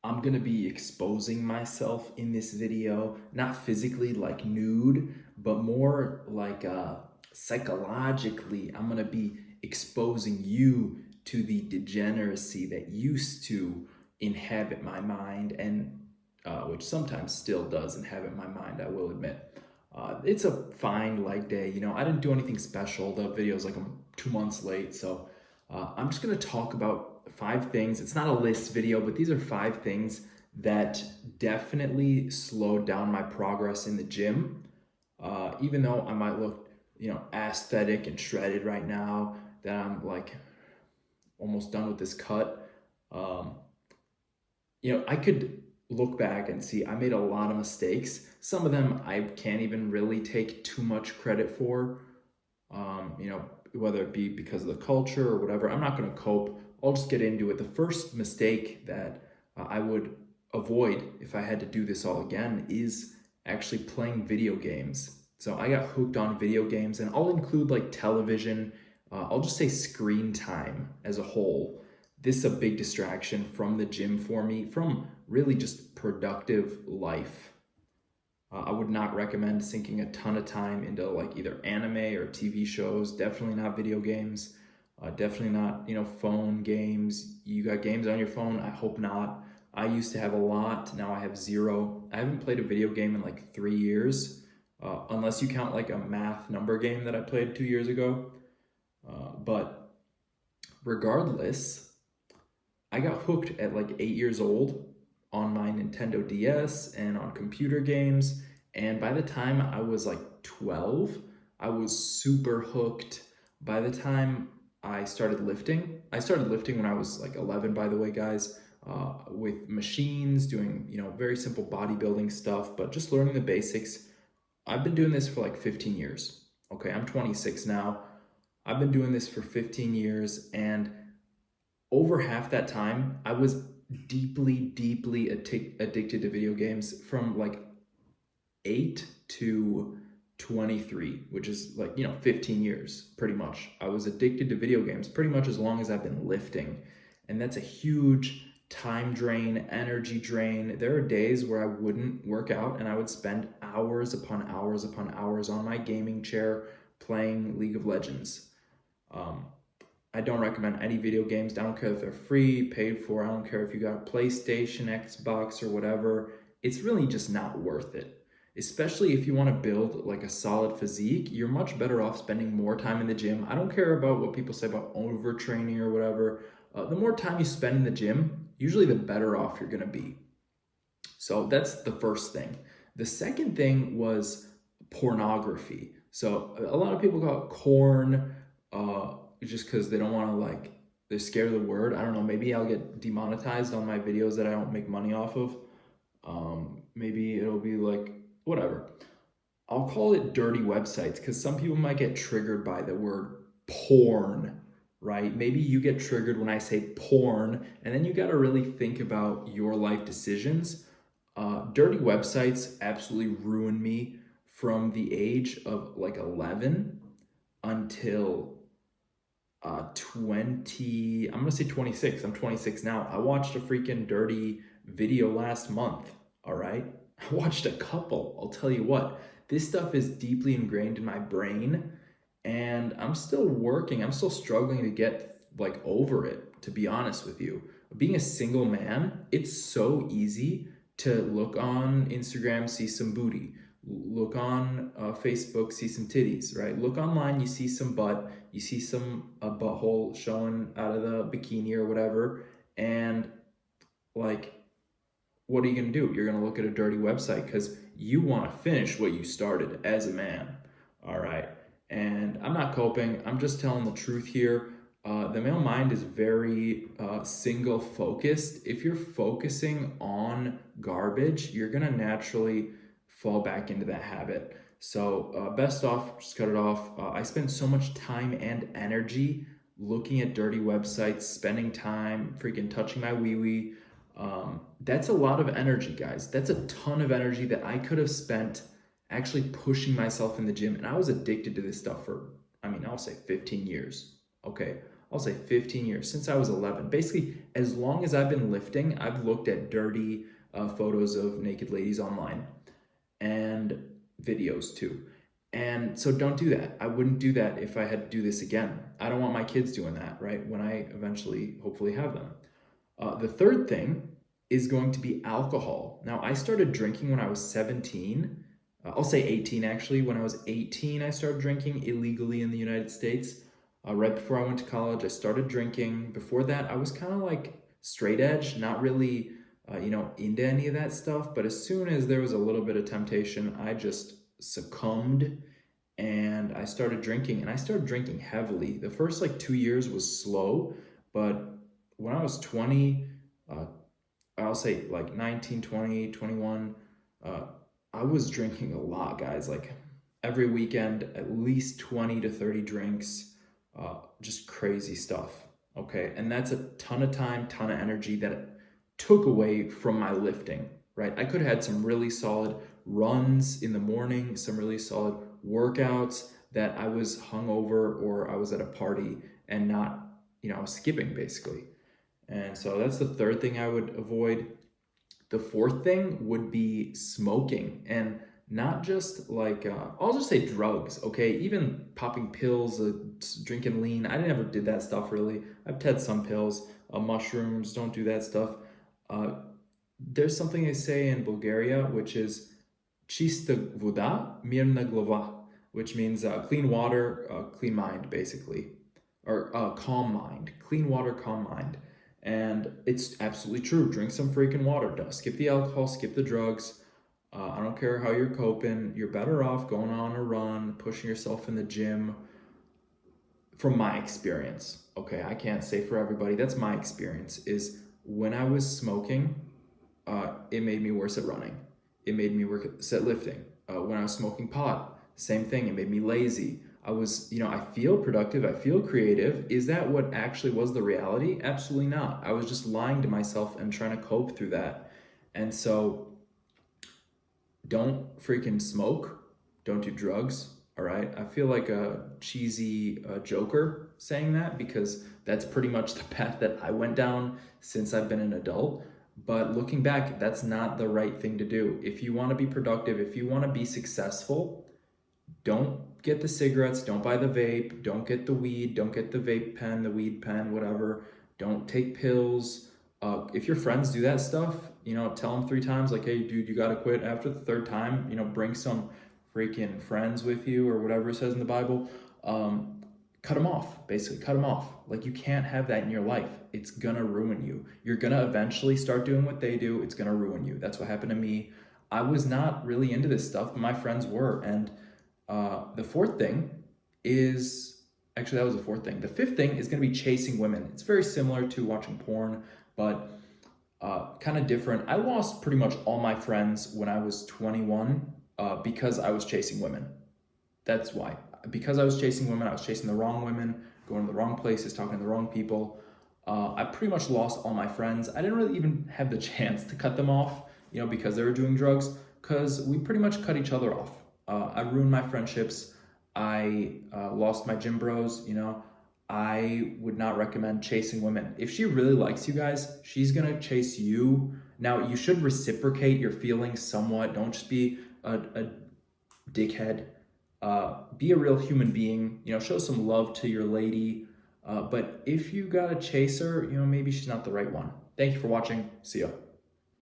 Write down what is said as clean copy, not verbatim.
I'm gonna be exposing myself in this video, not physically like nude, but more like psychologically. I'm gonna be exposing you to the degeneracy that used to inhabit my mind and which sometimes still does inhabit my mind, I will admit. It's a fine leg day. I didn't do anything special. The video's like 2 months late, so I'm just gonna talk about 5 things. It's not a list video, but these are 5 things that definitely slowed down my progress in the gym. Even though I might look, aesthetic and shredded right now, that I'm like almost done with this cut. Um, I could look back and see I made a lot of mistakes. Some of them I can't even really take too much credit for. Whether it be because of the culture or whatever, I'm not going to cope. I'll just get into it. The first mistake that I would avoid if I had to do this all again is actually playing video games. So I got hooked on video games, and I'll include like television. I'll just say screen time as a whole. This is a big distraction from the gym for me, from really just productive life. I would not recommend sinking a ton of time into like either anime or TV shows. Definitely not video games. Definitely not, phone games. You got games on your phone? I hope not. I used to have a lot. Now I have zero. I haven't played a video game in like 3 years, unless you count like a math number game that I played 2 years ago. But regardless, I got hooked at like 8 years old on my Nintendo DS and on computer games. And by the time I was like 12, I was super hooked. By the time I started lifting when I was like 11, by the way, guys, with machines, doing, very simple bodybuilding stuff, but just learning the basics. I've been doing this for like 15 years. Okay, I'm 26 now. I've been doing this for 15 years, and over half that time, I was deeply, deeply addicted to video games from like 8 to 23, which is like, 15 years pretty much. I was addicted to video games pretty much as long as I've been lifting. And that's a huge time drain, energy drain. There are days where I wouldn't work out and I would spend hours upon hours upon hours on my gaming chair playing League of Legends. I don't recommend any video games. I don't care if they're free, paid for. I don't care if you got PlayStation, Xbox, or whatever. It's really just not worth it. Especially if you want to build like a solid physique, you're much better off spending more time in the gym. I don't care about what people say about overtraining or whatever. The more time you spend in the gym, usually the better off you're going to be. So that's the first thing. The second thing was pornography. So a lot of people call it corn, just because they don't want to they're scared of the word. I don't know, maybe I'll get demonetized on my videos that I don't make money off of. Maybe it'll be like, whatever. I'll call it dirty websites because some people might get triggered by the word porn, right? Maybe you get triggered when I say porn, and then you got to really think about your life decisions. Dirty websites absolutely ruined me from the age of like 11 until 20, I'm gonna say 26. I'm 26 now. I watched a freaking dirty video last month. All right, I watched a couple. I'll tell you what, this stuff is deeply ingrained in my brain, and I'm still working. I'm still struggling to get like over it, to be honest with you. Being a single man, it's so easy to look on Instagram, see some booty, look on Facebook, see some titties, right? Look online, you see some butt, you see some butthole showing out of the bikini or whatever, and like, what are you gonna do? You're gonna look at a dirty website because you want to finish what you started as a man. All right, and I'm not coping. I'm just telling the truth here. The male mind is very single focused. If you're focusing on garbage, you're gonna naturally fall back into that habit. So best off, just cut it off. I spend so much time and energy looking at dirty websites, spending time freaking touching my wee-wee. That's a lot of energy, guys. That's a ton of energy that I could have spent actually pushing myself in the gym. And I was addicted to this stuff for, I'll say 15 years. Okay. I'll say 15 years, since I was 11. Basically, as long as I've been lifting, I've looked at dirty photos of naked ladies online and videos too. And so don't do that. I wouldn't do that if I had to do this again. I don't want my kids doing that, right? When I eventually, hopefully, have them. The third thing is going to be alcohol. Now, I started drinking when I was 17. I'll say 18 actually. When I was 18, I started drinking illegally in the United States. Right before I went to college, I started drinking. Before that, I was kind of like straight edge, not really, into any of that stuff. But as soon as there was a little bit of temptation, I just succumbed and I started drinking. And I started drinking heavily. The first like 2 years was slow, but when I was 20, I'll say like 19, 20, 21, I was drinking a lot, guys. Like every weekend, at least 20 to 30 drinks, just crazy stuff. Okay. And that's a ton of time, ton of energy that it took away from my lifting, right? I could have had some really solid runs in the morning, some really solid workouts that I was hungover or I was at a party and not, I was skipping basically. And so that's the third thing I would avoid. The fourth thing would be smoking, and not just like, I'll just say drugs, okay? Even popping pills, drinking lean. I never did that stuff really. I've had some pills, mushrooms, don't do that stuff. There's something they say in Bulgaria, which is чиста вода, мирна глава, which means clean water, clean mind, basically. Or calm mind, clean water, calm mind. And it's absolutely true. Drink some freaking water. Skip the alcohol, skip the drugs. I don't care how you're coping. You're better off going on a run, pushing yourself in the gym. From my experience, okay? I can't say for everybody. That's my experience, is when I was smoking, it made me worse at running. It made me worse at lifting. When I was smoking pot, same thing. It made me lazy. I was, I feel productive, I feel creative. Is that what actually was the reality? Absolutely not. I was just lying to myself and trying to cope through that. And so don't freaking smoke, don't do drugs, all right? I feel like a cheesy joker saying that because that's pretty much the path that I went down since I've been an adult. But looking back, that's not the right thing to do. If you want to be productive, if you want to be successful, don't get the cigarettes, don't buy the vape, don't get the weed, don't get the vape pen, the weed pen, whatever. Don't take pills. If your friends do that stuff, tell them 3 times, like, hey, dude, you got to quit. After the 3rd time, bring some freaking friends with you or whatever it says in the Bible. Cut them off, basically, cut them off. Like, you can't have that in your life. It's gonna ruin you. You're gonna eventually start doing what they do. It's gonna ruin you. That's what happened to me. I was not really into this stuff, but my friends were. And the fourth thing is, actually that was the fourth thing. The fifth thing is gonna be chasing women. It's very similar to watching porn, but kind of different. I lost pretty much all my friends when I was 21 because I was chasing women. That's why. Because I was chasing women, I was chasing the wrong women, going to the wrong places, talking to the wrong people. I pretty much lost all my friends. I didn't really even have the chance to cut them off, because they were doing drugs, because we pretty much cut each other off. I ruined my friendships. I lost my gym bros, I would not recommend chasing women. If she really likes you guys, she's gonna chase you. Now, you should reciprocate your feelings somewhat. Don't just be a dickhead. Be a real human being, show some love to your lady. But if you gotta chase her, maybe she's not the right one. Thank you for watching. See ya.